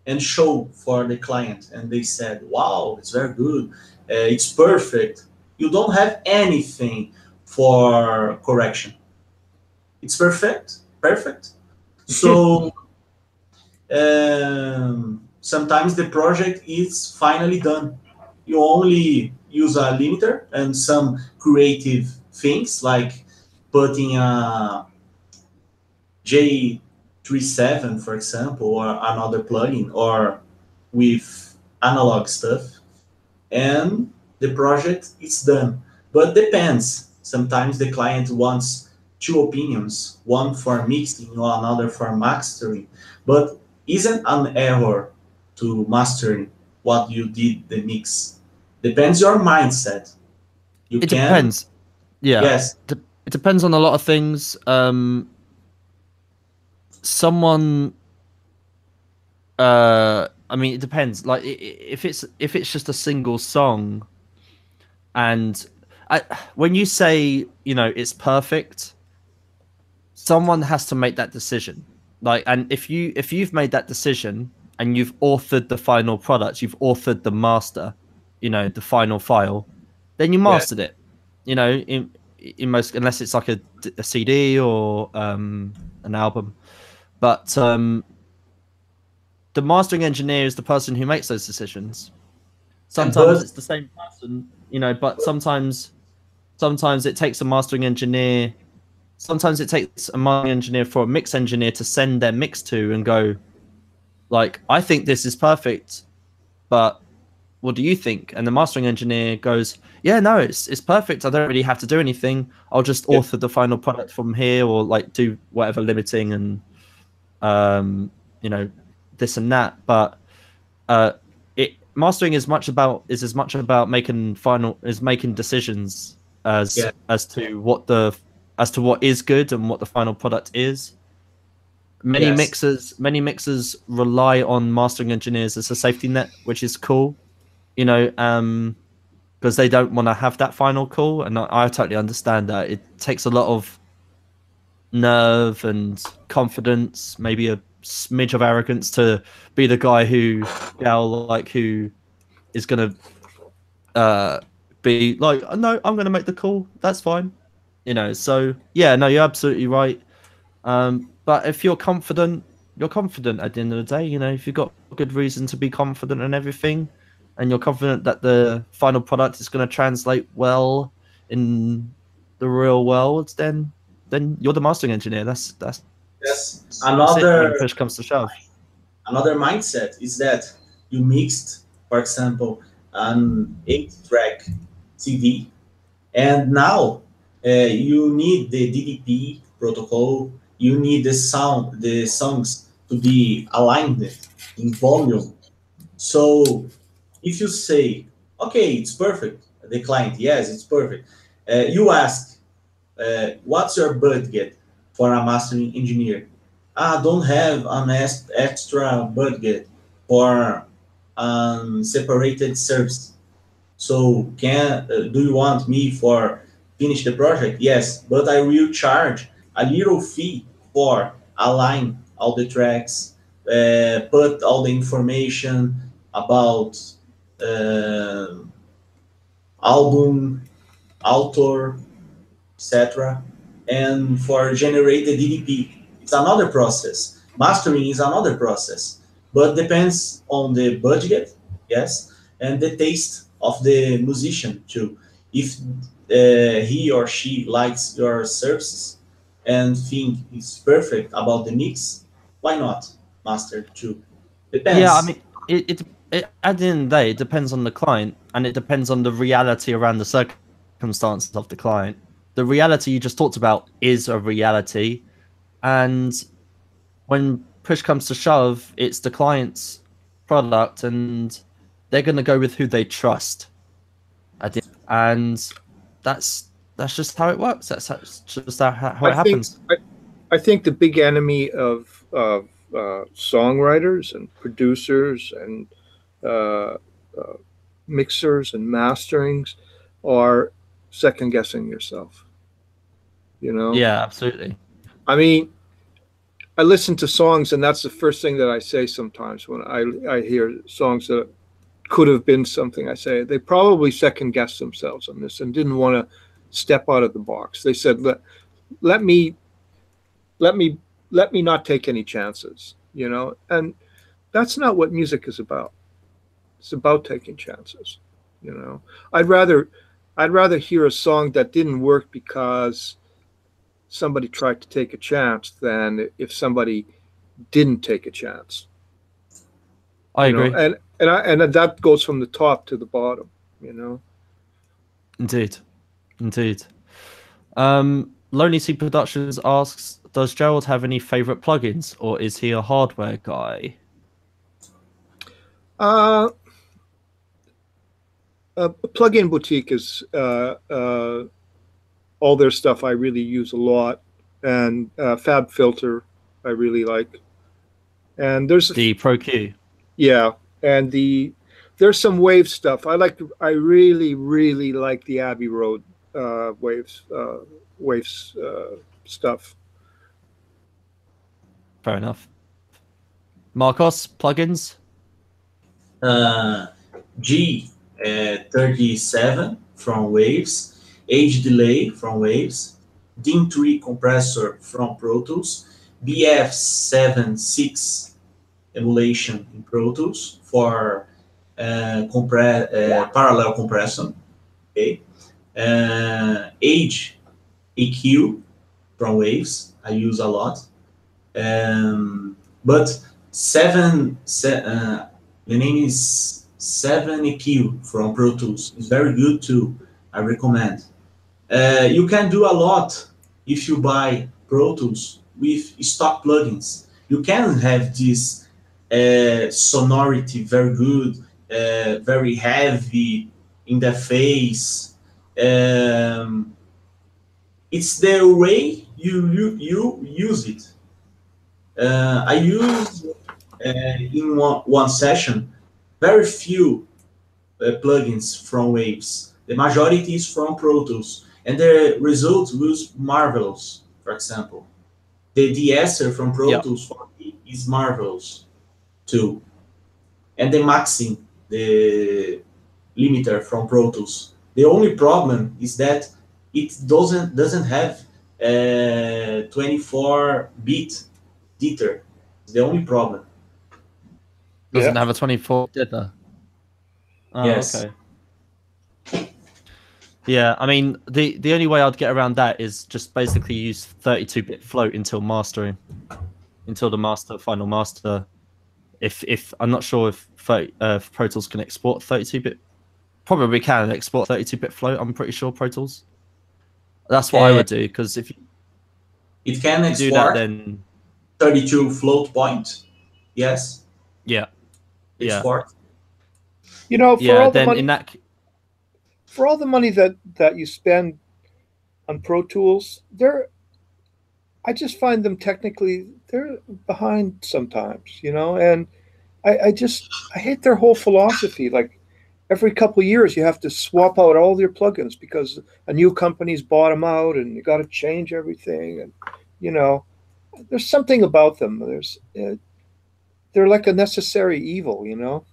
Speaker 3: and show for the client and they said, wow, it's very good, it's perfect, you don't have anything for correction. It's perfect. So sometimes the project is finally done. You only use a limiter and some creative things like putting a J37, for example, or another plugin, or with analog stuff, and the project is done. But depends. Sometimes the client wants two opinions, one for mixing or another for mastering. But isn't an error to mastering what you did the mix? Depends your mindset. You
Speaker 2: It
Speaker 3: can,
Speaker 2: depends. Yeah,
Speaker 3: yes,
Speaker 2: it depends on a lot of things. Someone, I mean, it depends. Like, if it's just a single song, and when you say, you know, it's perfect, someone has to make that decision. Like, and if you've made that decision and you've authored the final product, you've authored the master, you know, the final file, then you
Speaker 3: yeah,
Speaker 2: mastered it. You know, in most, unless it's like a CD or an album. But the mastering engineer is the person who makes those decisions.
Speaker 3: and
Speaker 2: Sometimes
Speaker 3: but
Speaker 2: it's the same person, you know, but sometimes it takes a mastering engineer. Sometimes it takes a mastering engineer for a mix engineer to send their mix to and go, like, I think this is perfect, but what do you think? And the mastering engineer goes, yeah, no, it's perfect. I don't really have to do anything. I'll just
Speaker 3: yeah,
Speaker 2: author the final product from here, or like do whatever limiting and you know, this and that. But it mastering is as much about making decisions
Speaker 3: yeah,
Speaker 2: as to what is good and what the final product is.
Speaker 3: yes.
Speaker 2: Many mixers rely on mastering engineers as a safety net, which is cool, you know, because they don't want to have that final call, and I totally understand that. It takes a lot of nerve and confidence, maybe a smidge of arrogance to be the guy who is gonna be like, "Oh, no, I'm gonna make the call. That's fine." You know, so yeah, no, you're absolutely right. But if you're confident at the end of the day. You know, if you've got good reason to be confident and everything, and you're confident that the final product is going to translate well in the real world, then you're the mastering engineer.
Speaker 3: Yes.
Speaker 2: That's it when push comes to shove.
Speaker 3: Another mindset is that you mixed, for example, an 8-track CD, and now you need the DDP protocol. You need the songs to be aligned in volume. So if you say, okay, it's perfect, the client, yes, it's perfect. You ask, what's your budget for a mastering engineer? I don't have an extra budget for separated service. So do you want me for finish the project? Yes, but I will charge a little fee for align all the tracks, put all the information about uh, album, author, etc. And for generate the DDP, it's another process. Mastering is another process, but depends on the budget, yes, and the taste of the musician too. If he or she likes your services and think it's perfect about the mix, why not master too?
Speaker 2: Yeah, I
Speaker 3: Depends.
Speaker 2: mean, it at the end of the day, it depends on the client, and it depends on the reality around the circumstances of the client. The reality you just talked about is a reality, and when push comes to shove, it's the client's product, and they're going to go with who they trust. And that's just how it works. That's just how
Speaker 1: I
Speaker 2: it
Speaker 1: think
Speaker 2: happens.
Speaker 1: I think the big enemy of songwriters and producers and uh, uh, mixers and masterings are second guessing yourself. You know,
Speaker 2: Yeah, absolutely.
Speaker 1: I mean, I listen to songs, and that's the first thing that I say sometimes when I hear songs that could have been something. I say they probably second guessed themselves on this and didn't want to step out of the box. They said, let me let me let me not take any chances, you know. And that's not what music is about. It's about taking chances, you know. I'd rather I'd rather hear a song that didn't work because somebody tried to take a chance than if somebody didn't take a chance,
Speaker 2: I
Speaker 1: you know.
Speaker 2: agree.
Speaker 1: And that goes from the top to the bottom, you know.
Speaker 2: Indeed. Indeed. Lonely Sea Productions asks, does Gerald have any favorite plugins, or is he a hardware guy?
Speaker 1: uh Plugin Boutique is all their stuff I really use a lot, and Fab Filter I really like. And
Speaker 2: The Pro Q.
Speaker 1: yeah, and there's some wave stuff I like. I really like the Abbey Road waves stuff.
Speaker 2: Fair enough. Marcos, plugins?
Speaker 3: Uh, G37 from Waves, Age Delay from Waves, DIN3 compressor from Pro Tools, BF76 emulation in Pro Tools for parallel compression. Okay, Age EQ from Waves I use a lot, but the name is 7EQ from Pro Tools. It's very good too. I recommend. You can do a lot if you buy Pro Tools with stock plugins. You can have this sonority very good, very heavy in the face. It's the way you use it. I use in one session very few plugins from Waves. The majority is from Pro Tools, and the result was marvelous. For example, the de-esser from Pro
Speaker 2: Yeah.
Speaker 3: Tools for me is marvelous too, and the maxing, the limiter from Pro Tools. The only problem is that it doesn't have 24-bit jitter. It's the only problem.
Speaker 2: Doesn't
Speaker 1: Yeah.
Speaker 2: have a 24 dither. Oh,
Speaker 3: Yes.
Speaker 2: okay. Yeah, I mean, the only way I'd get around that is just basically use 32-bit float until mastering, until the final master. If I'm not sure if Pro Tools can export 32-bit, probably can export 32-bit float. I'm pretty sure Pro Tools. That's what I would do, because if
Speaker 3: It can
Speaker 2: you do that,
Speaker 3: export
Speaker 2: then
Speaker 3: 32 float point. Yes,
Speaker 2: yeah,
Speaker 3: export.
Speaker 1: You know,
Speaker 2: yeah. Then in that,
Speaker 1: for all the money that you spend on Pro Tools, I just find them technically they're behind sometimes, you know. And I hate their whole philosophy. Like every couple of years, you have to swap out all your plugins because a new company's bought them out, and you got to change everything. And you know, there's something about them. They're like a necessary evil, you know.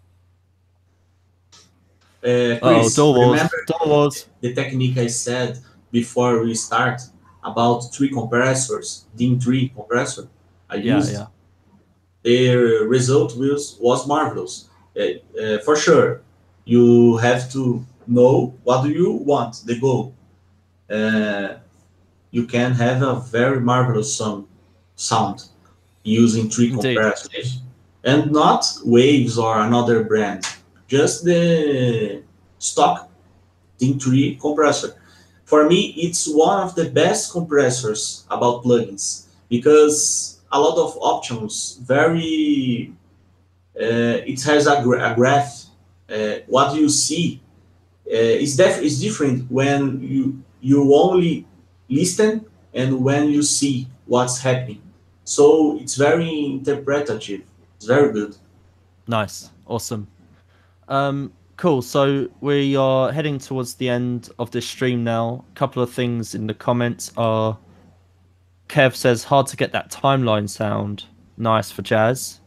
Speaker 3: Chris,
Speaker 2: door wars,
Speaker 3: remember
Speaker 2: door wars.
Speaker 3: the technique I said before we start about 3 compressors, DIN3 compressor I
Speaker 2: Yeah,
Speaker 3: used?
Speaker 2: yeah.
Speaker 3: The result was marvelous. For sure, you have to know what do you want, the goal. You can have a very marvelous sound using 3
Speaker 2: Indeed.
Speaker 3: compressors. And not Waves or another brand, just the stock DIN3 compressor. For me, it's one of the best compressors about plugins because a lot of options, very, it has a graph. What you see is different when you only listen and when you see what's happening. So it's very interpretative. It's very good.
Speaker 2: Nice, awesome. Cool. So we are heading towards the end of this stream now. A couple of things in the comments are Kev says hard to get that timeline sound. Nice for jazz.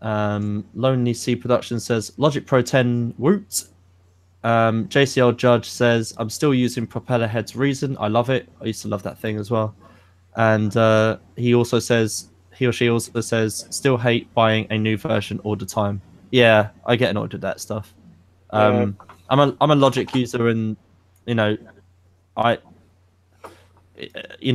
Speaker 2: Lonely Sea Production says Logic Pro 10 woot. JCL Judge says I'm still using Propeller Head's Reason. I love it. I used to love that thing as well. And he also says, he or she also says, still hate buying a new version all the time. Yeah, I get annoyed with that stuff. I'm a Logic user, and you know,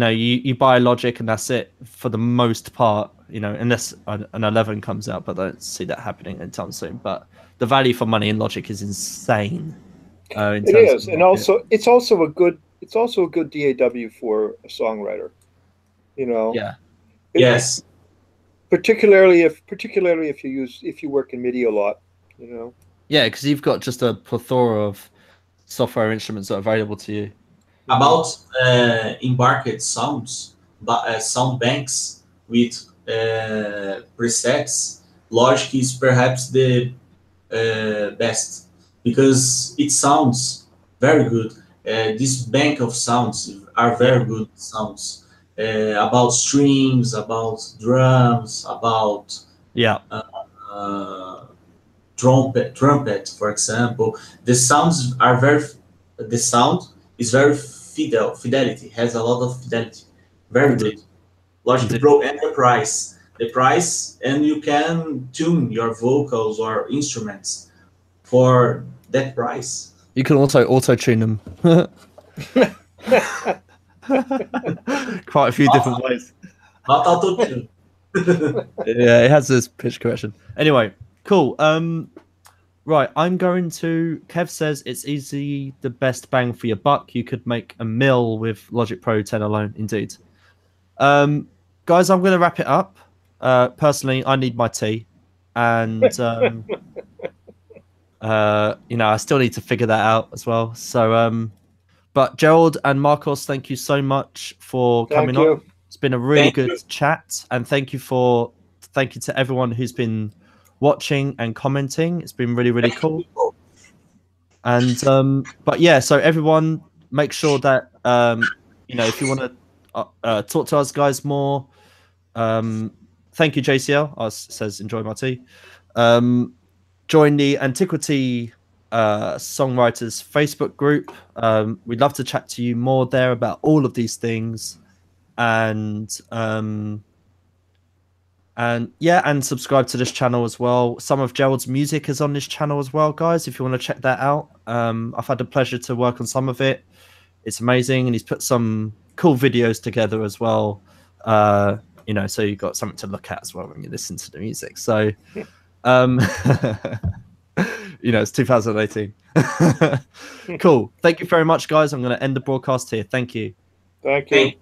Speaker 2: you buy a Logic and that's it for the most part. You know, unless an 11 comes out, but I don't see that happening anytime soon. But the value for money in Logic is insane.
Speaker 1: It is, and also it's also a good DAW for a songwriter. You know.
Speaker 2: Yeah.
Speaker 3: Yes.
Speaker 1: Particularly if you work in MIDI a lot. You know.
Speaker 2: Yeah, because you've got just a plethora of software instruments that are available to you.
Speaker 3: About embarked sounds, sound banks with presets, Logic is perhaps the best because it sounds very good. This bank of sounds are very good sounds about strings, about drums, about trumpet, for example. The sound is very fidelity, has a lot of fidelity. Very good. Logic Pro Enterprise, the price, and you can tune your vocals or instruments for that price.
Speaker 2: You can also auto-tune them. Quite a few different ways.
Speaker 3: Not auto-tune.
Speaker 2: Yeah, it has this pitch correction. Anyway, cool. Right, I'm going to... Kev says it's easy the best bang for your buck. You could make a mill with Logic Pro 10 alone, indeed. Guys, I'm going to wrap it up. Personally, I need my tea. And, I still need to figure that out as well. So, but Gerald and Marcos, thank you so much for coming on. It's been a really good chat. And thank you to everyone who's been watching and commenting. It's been really, really cool. And but yeah, so everyone, make sure that if you want to talk to us guys more, thank you, JCL. Says enjoy my tea. Join the Antiquity Songwriters Facebook group. We'd love to chat to you more there about all of these things, and subscribe to this channel as well. Some of Gerald's music is on this channel as well, guys, if you want to check that out. I've had the pleasure to work on some of it. It's amazing, and he's put some cool videos together as well. So you've got something to look at as well when you listen to the music. So it's 2018. Cool. Thank you very much, guys. I'm going to end the broadcast here. Thank you.
Speaker 1: Thank you.